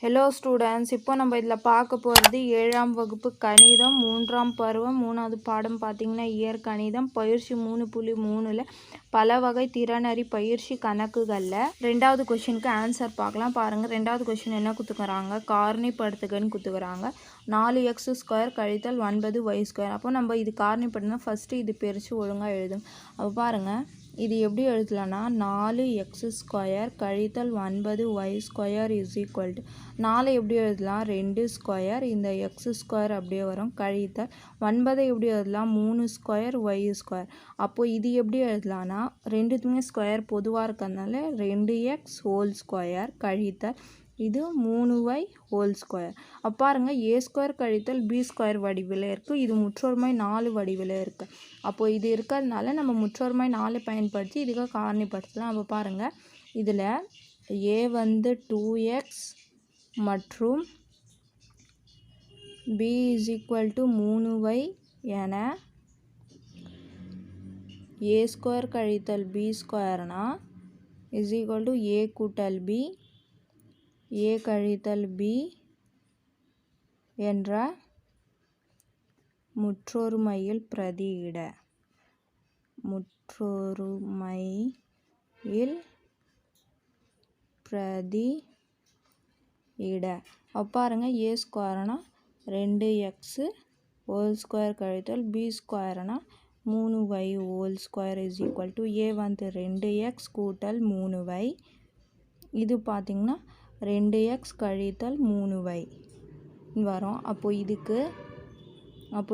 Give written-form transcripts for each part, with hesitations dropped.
Hello students, இப்போ நம்ம இதில் பார்க்க போகிறது 7ஆம் வகுப்பு கணிதம் 3ஆம் பருவம் 3வது பாடம் பார்த்திங்கன்னா இயற்கணிதம் பயிற்சி 3.3ல் பல வகை திறனறி பயிற்சி கணக்குகளில் 2வது கொஷினுக்கு ஆன்சர் பார்க்கலாம். பாருங்கள், 2வது கொஷின் என்ன கொடுத்துக்கிறாங்க, காரணிப்படுத்துகன்னு கொடுத்துக்கிறாங்க. 4x² கழித்தல் 9y². அப்போ நம்ம இது காரணிப்படுத்தினா ஃபஸ்ட்டு இது பிரித்து ஒழுங்காக எழுதும். அப்போ பாருங்கள், இது எப்படி எழுதலாம்னா 4x² கழித்தல் 9y² இஸ் ஈக்குவல் டு 4 எப்படி எழுதலாம் 2², இந்த x² அப்படியே வரும், கழித்தல் 9 எப்படி எழுதலாம் 3² y². அப்போது இது எப்படி எழுதலாம்னா ரெண்டுத்துமே ஸ்கொயர் பொதுவாக இருக்கிறதுனால 2x² கழித்தல் இது 3y². அப்போ பாருங்கள், a² கழித்தல் b² வடிவில் இருக்குது, இது முற்றொருமை 4 வடிவில் இருக்குது. அப்போது இது இருக்கிறதுனால நம்ம முற்றொருமை 4 பயன்படுத்தி இதுக்கு காரணிப்படுத்தலாம். அப்போ பாருங்கள், இதில் a வந்து 2x மற்றும் b = 3y என a² கழித்தல் b²னா = a கூட்டல் b, a கழித்தல் b என்ற முற்றொருமையில் பிரதியிட. அப்போ பாருங்கள், a²னா 2x² கழித்தல் b²னா 3y² is equal to a வந்து 2x கூட்டல் 3y, இது பார்த்திங்கன்னா 2x கழித்தல் 3y வரும். அப்போ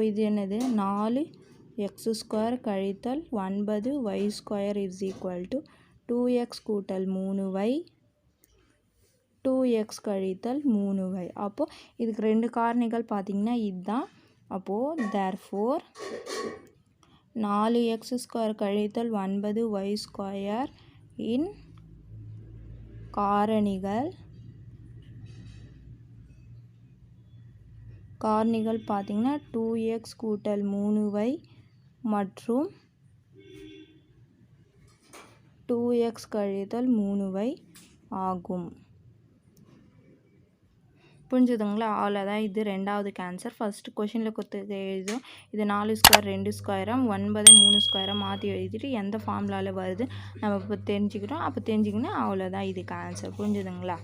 இது என்னது 4x² கழித்தல் 9y² is equal to 2x கூட்டல் 3y 2x கழித்தல் 3y. அப்போது இதுக்கு ரெண்டு காரணிகள் பார்த்திங்கன்னா இதுதான். அப்போது therefore 4x² கழித்தல் 9y² இன் காரணிகள் பார்த்திங்கன்னா 2x கூட்டல் 3y மற்றும் 2x கழித்தல் 3y ஆகும். புரிஞ்சுதுங்களா? அவ்வளோதான். இது 2வது ஆன்சர். ஃபஸ்ட்டு கொஷினில் கொடுத்து எழுதும், இது 4² 2² 9 3² மாற்றி எழுதிட்டு எந்த ஃபார்முலாவில் வருது நம்ம இப்போ தெரிஞ்சுக்கிட்டோம். அப்போ தெரிஞ்சுக்கினா அவ்வளோதான் இதுக்கு ஆன்சர். புரிஞ்சுதுங்களா?